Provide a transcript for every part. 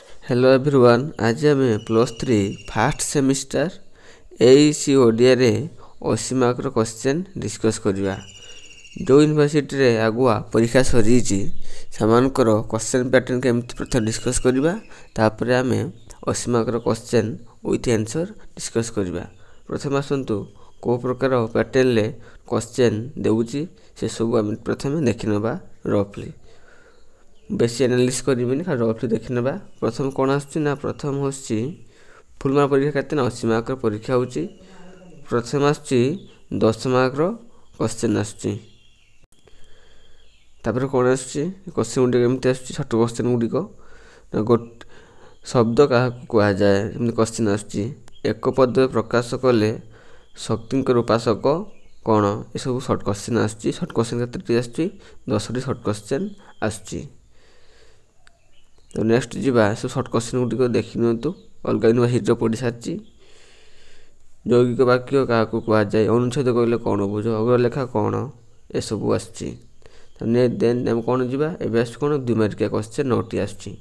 Hello everyone, आज आम +3 fast semester AEC Odia रे 80 मार्क क्वेश्चन डिस्कस करवा। जो यूनिवर्सिटी रे आगुआ परीक्षा सरी क्वेश्चन पैटर्न केमती प्रथम डिस्कस करवा, तापर आम 80 mark question with answer discuss करवा। प्रथम आसतु को प्रकार पैटर्न ले क्वेश्चन देउची से सब आम प्रथम देखि नबा रफली। बेसी एनालिसिस करी खाली रफली देखि नबा। प्रथम कौन आसुची प्रथम होची फुल मार्क परीक्षा केते 80 मार्क परीक्षा होची। प्रथम आसुची 10 मार्क क्वेश्चन आसुची। तापर कौन आसुची क्वेश्चन गुडी केमती आसुची छोट क्वेश्चन गुडी को गोट शब्द का कहा जाए एमती क्वेश्चन आसुची। एक पद प्रकाश कले शक्ति उपासक कौन, ये सब शॉर्ट क्वेश्चन आसुची। शॉर्ट क्वेश्चन केते आसुची 10 शॉर्ट क्वेश्चन आसुची। तो नेक्स्ट जीवा सब शॉर्ट क्वेश्चन गुडी को देखि नियंतु। अलग यूनिवर्सिटी पढ़ी सारी यौगिक वाक्य क्या कह जाए, अनुच्छेद कहले कौन बुझ, अग्रलेखा कौन, ये सब आसुची। देन आम कौन जीवा एबे आसुची कौन 2 मार्किया क्वेश्चन 9टी आसुची।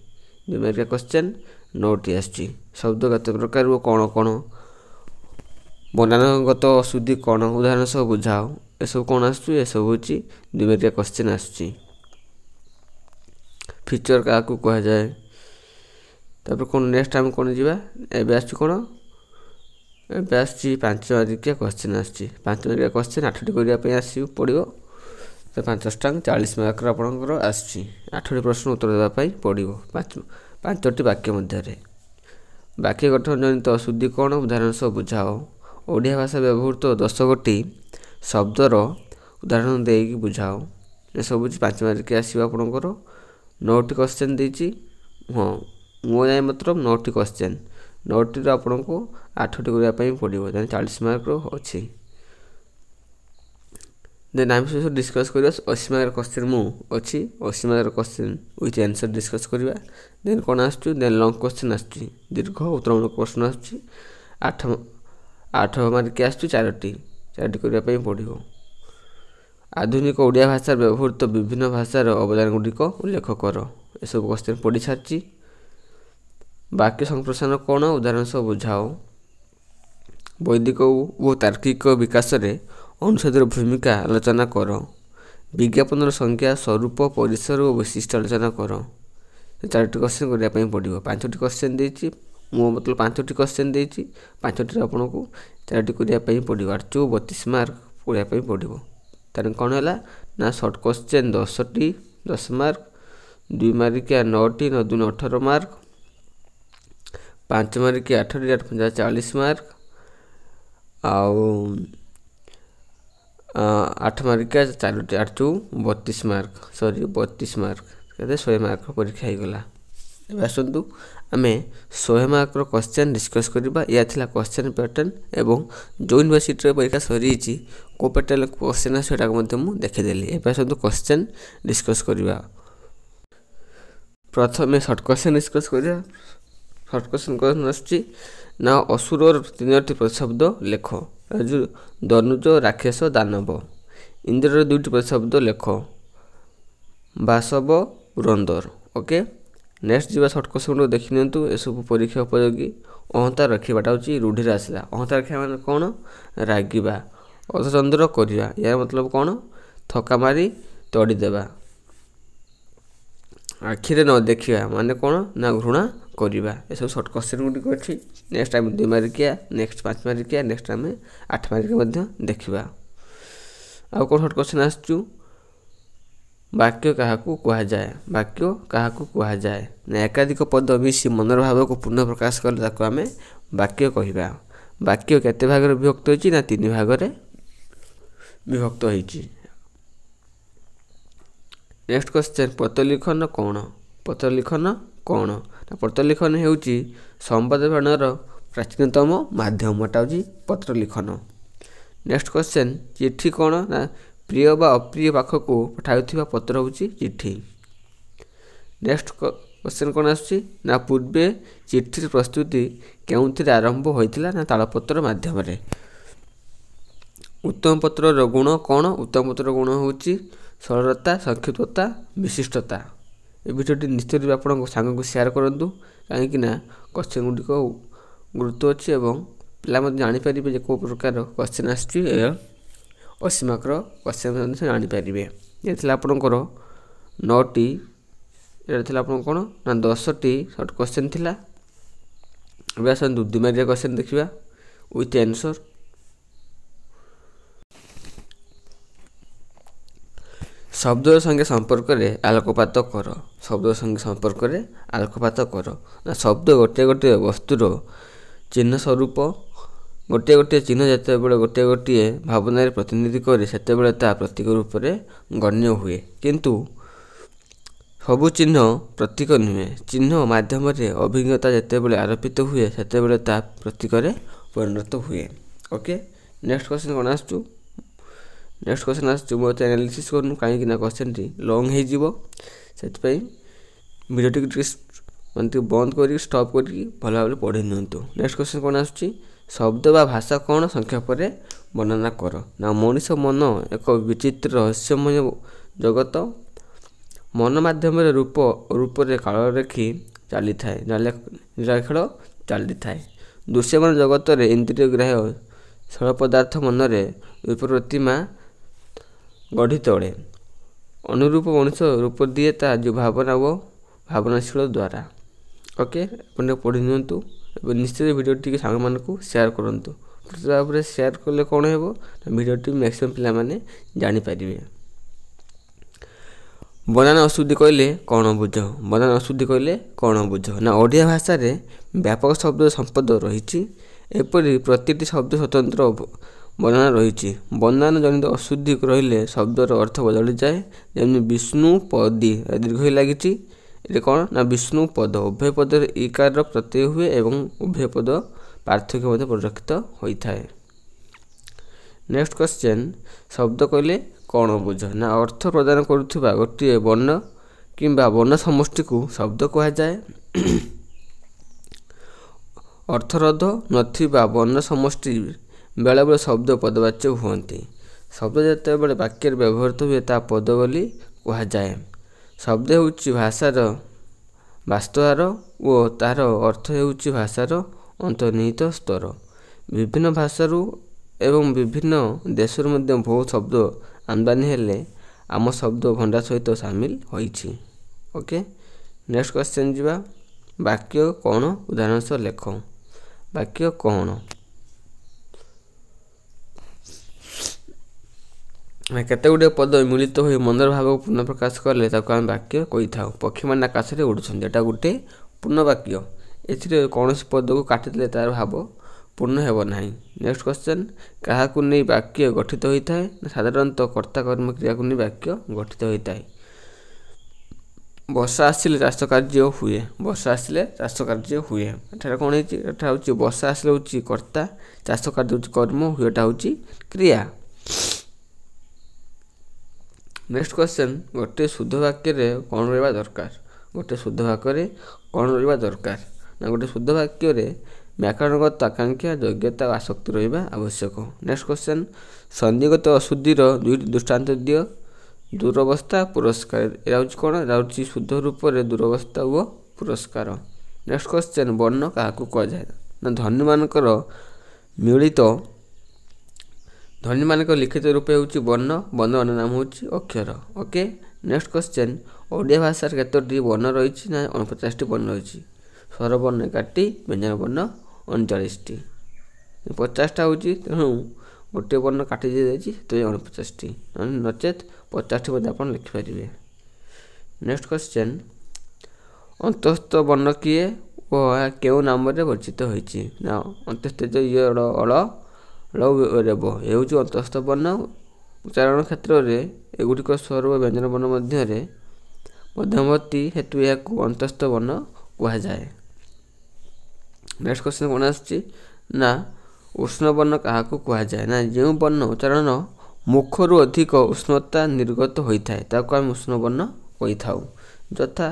2 मार्किया क्वेश्चन 9टी आसुची। शब्दगत प्रकार वो कौन कौन, बनानगत अशुद्धि कौन, उदाहरण सब बुझाओ, ये सब कौन आसुची, ये सब होची 2 मार्किया क्वेश्चन आसुची। फीचर क्या कह जाए, तापर कौन नेक्स्ट आम कौन जीवा एबे आसुची कौन एबे आसुची 5 मार्किया क्वेश्चन आसुची। 5 मार्किया क्वेश्चन 8टी करिया पे आसी पड़िबो। तो 5 40 मार्क आपनकर आसुची। 8टी प्रश्न उत्तर देबा पई पड़िबो 5टी वाक्य मध्य। वाक्य गठन जनित अशुद्धि कौन, उदाहरण सब बुझाओ। ओडिया भाषा व्यवहृत 10 गोटी शब्दर उदाहरण देकी बुझाओ। ये सब 5 मार्किया आसीबो आपनकर। 9टी क्वेश्चन देछि, हाँ मो जाए मतलब 9टी क्वेश्चन। 9टी आपन को 8टी करिया पई पड़िबो, 40 मार्क अछि। देन आम सब डिस्कस करिया 80 मार्क क्वेश्चन मु अछि। 80 mark question with answer discuss करिवा। देन कोन आछी, देन लॉन्ग क्वेश्चन आछी, दीर्घ उत्तरमूलक प्रश्न आछी। 8 मार्क आछी 4टी करिया पई पड़िबो। आधुनिक ओडिया भाषा व्यवहृत विभिन्न भाषार अवदान गुड़िक उल्लेख कर, ये सब क्वेश्चन पढ़ी सारी। वाक्य संप्रसारण कौन, उदाहरण सब बुझाओ। वैदिक और तार्किक विकास रे अनुच्छेदर भूमिका आलोचना कर। विज्ञापन संख्या, स्वरूप, परिसर और वैशिष्ट्य आलोचना कर। 4टी क्वेश्चन करने पड़ो। 5टी क्वेश्चन देछि, मो मतलब 5टी क्वेश्चन देछि। 5टी आपन को 4टी करने पड़ो। 32 मार्क पढ़ाई पड़ो। तार कौन है ना शॉर्ट क्वेश्चन 10टी 10 मार्क, 2 मार्किया 9टी 9 दूनी 18 मार्क, 5 मार्किया 8टी 8 5 40 मार्क, आउ 8 मार्किया 4टी 8 32 मार्क, सॉरी 32 मार्क कहते 100 मार्क परीक्षा होगला। एबे आसतु आम 100 मार्क क्वेश्चन डिस्कस करवा। या थिला क्वेश्चन पैटर्न एवं जो यूनिवर्सिटी परीक्षा सरी को पैटर्न क्वेश्चन आटा मु देखीदेली। एबे आसतु क्वेश्चन डिस्कस करवा। प्रथम शॉर्ट क्वेश्चन डिस्कस करवा। शॉर्ट क्वेश्चन आसुची ना असुर 3टी प्रतिशब्द लेख। दनुज, राक्षस, दानव। इंद्र 2टी प्रतिशब्द लेख, बासव, पुरंदर। ओके, नेक्स्ट जीवा शॉर्ट क्वेश्चन देखि नियंतु। ए सब परीक्षा उपयोगी। अहंता रखिबाटा होची रूढ़ी आसला। अहंता रखिबा माने कोन, रागिबा, अधचंद्र करिया। यार मतलब कोन, थका मारी तोड़ी देबा। आखिरे न देखिबा माने कोन ना घृणा करिबा। ए सब शॉर्ट क्वेश्चन गुडी अछि। नेक्स्ट टाइम 2 मार्किया, नेक्स्ट 5 मार्किया, नेक्स्ट टाइम 8 मार्किया मध्ये देखिबा। आ कोन शॉर्ट क्वेश्चन आछू, वाक्य क्या कह जाए। वाक्य क्या कह जाए ना एकाधिक पद मिसी मनर भाव को पूर्ण प्रकाश कले ताको आमे वाक्य कहवा। वाक्य केते भाग रे विभक्त होची ना 3 भाग रे विभक्त होईची। नेक्स्ट क्वेश्चन, पत्र लिखन कौन। पत्र लिखन कौन ना पत्र लिखन हेउची संवाद प्रेरणर प्राचीनतम माध्यम, एटा होची पत्र लिखन। नेक्स्ट क्वेश्चन, चिट्ठी कौन ना प्रिय बा अप्रिय पाखक पठाउथिबा पत्र होची चिट्ठी। नेक्स्ट क्वेश्चन कौन आछी ना पूर्वे चिट्ठी प्रस्तुति केउथिरे आरंभ होइतिला ना तालपत्र माध्यम रे। उत्तम पत्र गुण कौन। उत्तम पत्र गुण होची सरलता, संक्षिप्तता, विशिष्टता। ए भिडियोटी निश्चित आप सांग को शेयर करूँ कहीं क्वेश्चन गुड़िक गुरुत्व अच्छी और पिला जानीपर कौ प्रकार क्वेश्चन आसी 80 मार्क क्वेश्चन जानीपर। ये आपणकर 9टी ये आप कौन ना 10टी सर्ट क्वेश्चन थिला। अब आस 2 मार्किया क्वेश्चन देखा विथ आंसर। शब्द संगे संपर्क में आलोकपात कर। शब्द संगे संपर्क में आलोकपात कर ना शब्द गोटे गोटे वस्तुर चिन्ह स्वरूप गोटे गोटे चिन्ह जिते बड़े गोटे गोटे भावना प्रतिनिधि करे सेते बड़े ता प्रतीक रूप में गण्य हुए किंतु सबु चिन्ह प्रतीक नुहे। चिन्ह माध्यम अभिज्ञता जिते बड़े आरोपित हुए सेते बड़े ता प्रतीक परिणत हुए। ओके नेक्स्ट क्वेश्चन कौन आसु नेक्स्ट क्वेश्चन आसु मत एनालिसिस करूँ कहीं क्वेश्चन टी लंग हो भिडियो मानते बंद कर स्टॉप कर भल भाव पढ़ी नियंतु। नेक्स्ट क्वेश्चन कौन आसुची शब्द बा भाषा कौन संक्षेप वर्णना कर ना मनीष मन एक विचित्र रहस्यमय जगत मन माध्यम रूप रूप काल रेखी चली थाए निराखेल चली थाए। दृश्यमान जगत में इंद्रिय ग्राह्य स्थल पदार्थ मन रूप प्रतिमा गढ़ी तोड़े अनुरूप मनुष्य रूप दिए ता जो भावना वो भावनाशील द्वारा। ओके अपन पढ़ी नियंतु निश्चित वीडियो टी सांग मानकु शेयर करंतु भाव में शेयर कले कौन हो वीडियो टी मैक्सिमम पिला माने जानि परिबे। बनाना अशुद्धि कहले कौन बुझ बनाना अशुद्धि कहले कौन बुझ ना ओडिया भाषा रे व्यापक शब्द संपद रही एपरि प्रतिटी शब्द स्वतंत्र बनाना रही। बनाना जनित अशुद्धि रहिले शब्दर अर्थ बदली जाए जमी विष्णु पदी दीर्घ लगी ये कौन ना विष्णु पद उभय पद इकार प्रत्यय हुए एवं उभय पद पार्थक्य परिलक्षित होता है। नेक्स्ट क्वेश्चन शब्द कहले कौन बुझ ना अर्थ प्रदान करुवा गोटे वर्ण किंबा वर्ण समष्टि को शब्द कह जाए। अर्थरोध नथिबा वर्ण समष्टि बेले बेले शब्द पदवाच्य हुअन्ति। शब्द जिते बड़े वाक्य व्यवहृत हुए ता पद बोली कह जाए। शब्द होउछि भाषार वास्तवार और तार अर्थ होउछि भाषार अंतर्निहित स्तर। विभिन्न भाषारू एवं विभिन्न देशर मध्य बहुत शब्द आमदानी हेले आम शब्द भंडार सहित सामिल होइछि। ओके नेक्स्ट क्वेश्चन जीवा वाक्य कौन उदाहरण सह लेख वाक्य कौन केते गुड़े पद मिलित हो मनर भाव को पूर्ण प्रकाश कले आम वाक्य कही था। पक्षी मैंने आकाश में उड़ुंट एटा गोटे पूर्ण वाक्य ए कौन पद को काटिदे तार भाव पूर्ण हेब ना। नेक्स्ट क्वेश्चन क्या नहीं वाक्य गठित होता है साधारणतः कर्ता कर्म क्रिया को नहीं वाक्य गठित होता है। वर्षा आसिले चाष कार्य हुए वर्षा आसिले चाष कार्य हुए एठार कौन है वर्षा आसिले हूँ कर्ता चाष कार्य हूँ कर्म हुएटा हूँ क्रिया। नेक्स्ट क्वेश्चन गोटे शुद्ध वाक्य रे कौन रहा दरकार गोटे शुद्ध वाक्य कौन रहा दरकार ना गोटे शुद्ध वाक्य रे व्याकरणगत आकांक्षा योग्यता और आसक्ति रहा आवश्यक। नेक्स्ट क्वेश्चन संधिगत अशुद्धिर दुईटी दृष्टांत दियो दुरवस्था पुरस्कार यह हूँ कौन यह शुद्ध रूप से दुरवस्था और पुरस्कार। नेक्स्ट क्वेश्चन वर्ण क्या कहुए ना धनी मानकर मिलित धनी मान लिखित रूप हूँ वर्ण वर्ण नाम हूँ अक्षर। ओके नेक्स्ट क्वेश्चन ओडिया भाषा केतोटी वर्ण रही ना 49टी वर्ण रही स्वर वर्ण 11टी व्यंजन वर्ण 39टी 50टा हूँ तेणु गोटे वर्ण काटी दी जाए 49टी नचेत 50टी आप लिखिपारे। नेक्स्ट क्वेश्चन अंतस्थ वर्ण किए और क्यों नाम वर्जित होती ना अंतस्थ जो ये अल रेब ये हूँ अंतस्थ वर्ण उच्चारण क्षेत्र में एगुड़िक स्वर और व्यंजन वर्ण मध्यवर्ती हेतु यह अंतस्थ वर्ण कहुए। नेक्स्ट क्वेश्चन कौन आसुची ना उष्ण वर्ण क्या कहुए ना जो वर्ण उच्चारण मुखर अधिक उष्णता निर्गत होता है ताको आम उष्ण वर्ण कही था यथा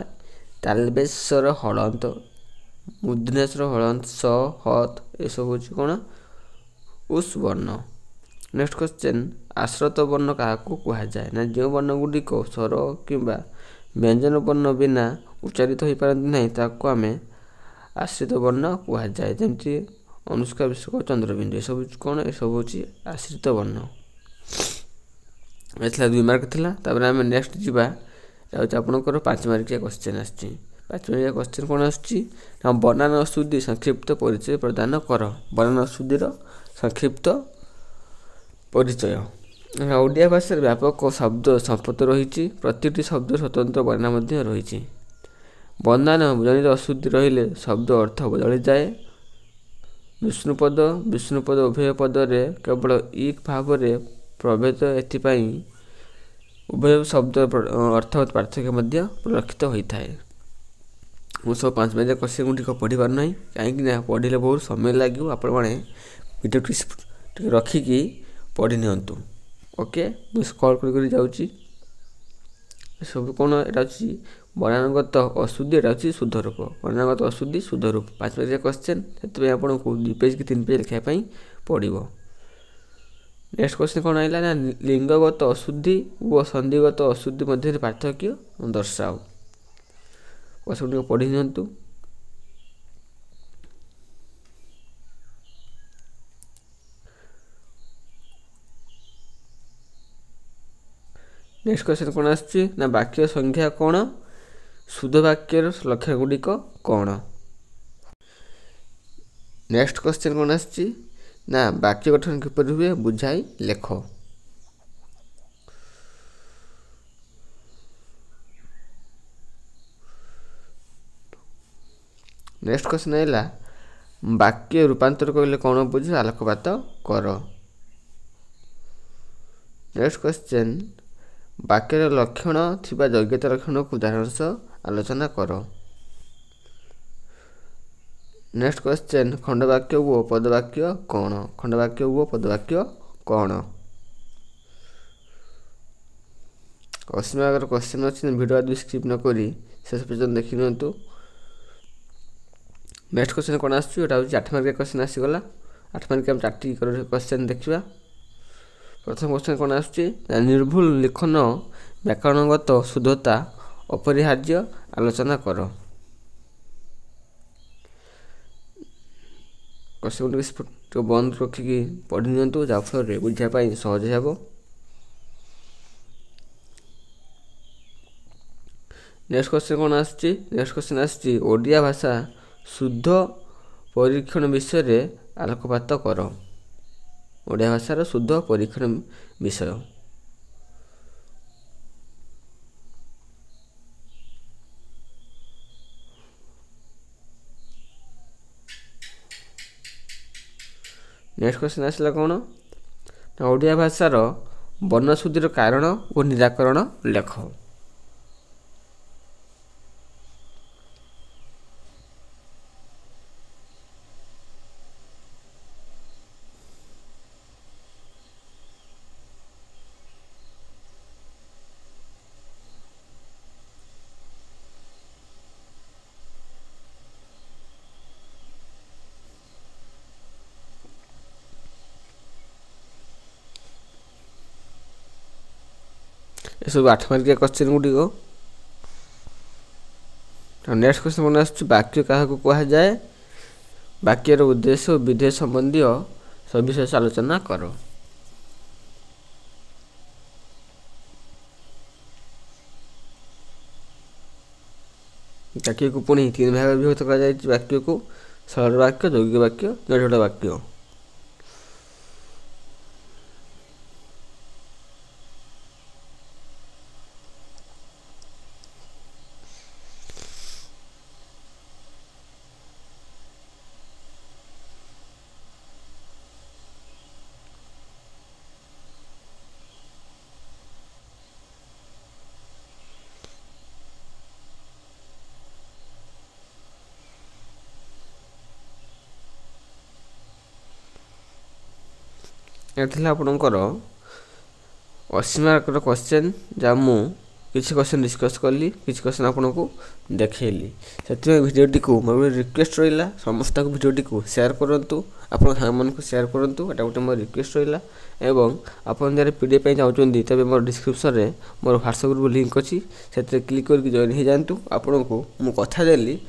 तालबेश्वर हलंत मुद्रेश्वर हलंत स हत यह हूँ कौन उस वर्ण। नेक्स्ट क्वेश्चन आश्रित वर्ण क्या कहुए ना जो वर्ण गुड़िक स्वर कि व्यंजन वर्ण बिना उच्चारित हो पारती ना ताको आम आश्रित वर्ण कुहाଯାए जेमती अनुष्का विश्व चंद्रबिंदु ये सब कौन ये सब हूँ आश्रित वर्ण एथला 2 मार्क थिला तापर हम नेक्स्ट जीवा आपनकर 5 मार्किया क्वेश्चन आछि 5 मार्किया क्वेश्चन कोन आछि ना बनान अशुद्धि संक्षिप्त परिचय प्रदान कर बनान अशुद्धिर संक्षिप्त परिचय ओडिया भाषा व्यापक शब्द संपत्ति रही प्रतिटी शब्द स्वतंत्र बनान मध्य रही बनान जनित अशुद्धि रहिले शब्द अर्थ बदली जाए विष्णुपद उभय पद रे केवल एक भाव रे प्रभेद एथिपाई उभय शब्द अर्थ पार्थक्य मध्य परिलक्षित होता है मु सब 5 मार्किया क्वेश्चन गुटिक पढ़ी पार नहीं कहीं पढ़ले बहुत समय लगे आपण मैंने वीडियो रखिकी पढ़ी नियंतु ओके मुझे कॉल कर जाऊँगी सब कौन यहाँ बनानगत अशुद्धि यहाँ शुद्ध रूप बनानगत अशुद्धि शुद्ध रूप 5 मार्किया क्वेश्चन से आपको 2 पेज कि 3 पेज लिखापी पड़ो नेक्स्ट क्वेश्चन कौन आइला ना लिंगगत अशुद्धि और संधिगत अशुद्धि मध्य पार्थक्य दर्शाओ क्वेश्चन पढ़ी नियंतु नेक्स्ट क्वेश्चन कौन आछि ना वाक्य संख्या कौन शुद्ध वाक्यर लक्षण गुड़िक कौन नेक्स्ट क्वेश्चन कौन आछि ना वाक्य गठन किपरि हुए बुझाई लेख नेक्स्ट क्वेश्चन आइला वाक्य रूपांतर कहले कौन बुझ आलोकपात कर नेक्स्ट क्वेश्चन वाक्यर लक्षण थिबा योग्यता लक्षण को उदाहरण सह आलोचना कर नेक्स्ट क्वेश्चन खंडवाक्य वो पदवाक्य कौन खंडवाक्य वो पदवाक्य कौन क्वेश्चन अगर क्वेश्चन अच्छी वीडियो स्किप न करी शेष पर्यटन देखी नियंतु नेक्स्ट क्वेश्चन कौन आसुची एटा होची 8 मार्किया क्वेश्चन आसीगला 8 मार्किया हम 4टी क्वेश्चन देखिबा प्रथम क्वेश्चन कौन आसुची निर्भुल लिखन व्याकरणगत शुद्धता अपरिहार्य आलोचना कर क्वेश्चन को बंद रखिकी पढ़ी नियंतु जाफर बुझापाई सहज हेबो नेक्स्ट क्वेश्चन कौन आसुची नेक्स्ट क्वेश्चन आसुची ओडिया भाषा शुद्ध परीक्षण विषय रे आलोकपात कर ओडिया भाषार शुद्ध परीक्षण विषय नेक्स्ट क्वेश्चन आसला कौन ओडिया भाषार वर्णशुद्धिर कारण और निराकरण लेख सब 8 मार्किया क्वेश्चन गुड़ी को नेक्स्ट क्वेश्चन कौन आसुची वाक्य क्या कहा जाए वाक्यर उद्देश्य और विधेय संबंधी सविशेष आलोचना कर वाक्य को पुणी 3 भाग विभक्त कर वाक्य को सरल वाक्य यौगिक वाक्य जटिल वाक्य आपणकर 80 मार्क क्वेश्चन जहाँ मुझे क्वेश्चन डिस्कस कली किसी क्वेश्चन आपन को देखली से भिडियोटी को मोर रिक्वेस्ट रहा समस्त भिडियोटी को शेयर करूँ आप सामान को शेयर करूँ एटा गोटे मोर रिक्वेस्ट रहा एवं आपन जब पीडीएफ चाहते तेज मोर डिस्क्रिप्शन में मोर व्हाट्सएप ग्रुप लिंक अच्छी से क्लिक करके जॉइन हो जातु आपन को मु कथा देली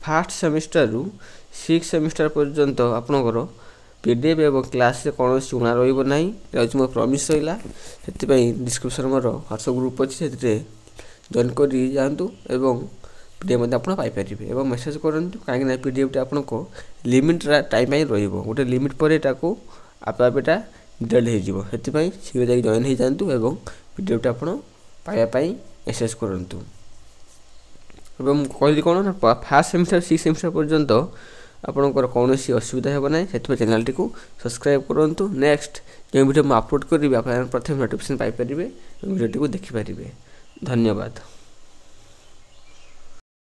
फास्ट सेमिस्टर रु 6 सेमिस्टर पर्यंत आपणकर पीडीएफ एवं क्लास कौन उणा रहा मो प्रमिश रहा से डिस्क्रिप्शन मोर व्हाट्सएप ग्रुप अच्छी से जॉइन कर जातु पीडीएफ आप पाइपर और मेसेज करूँ कहीं पीडीएफ आपको लिमिट टाइम रही गोटे लिमिट पर आप डिटेल्ड होती शीघ्र जाकि जॉइन हो जातु और पीडीएफ आप पाइबापी मेसेज करूँ कहली कौन फास्ट सेमिस्टर 6 सेमिस्टर पर्यंत आपंकर कौन असुविधा होना से चैनल टी सब्सक्राइब करूँ नेक्स्ट जो वीडियो मैं अपलोड करी आप प्रथम नोटिफिकेशन पाइपर वीडियो टी देखिपारे। धन्यवाद।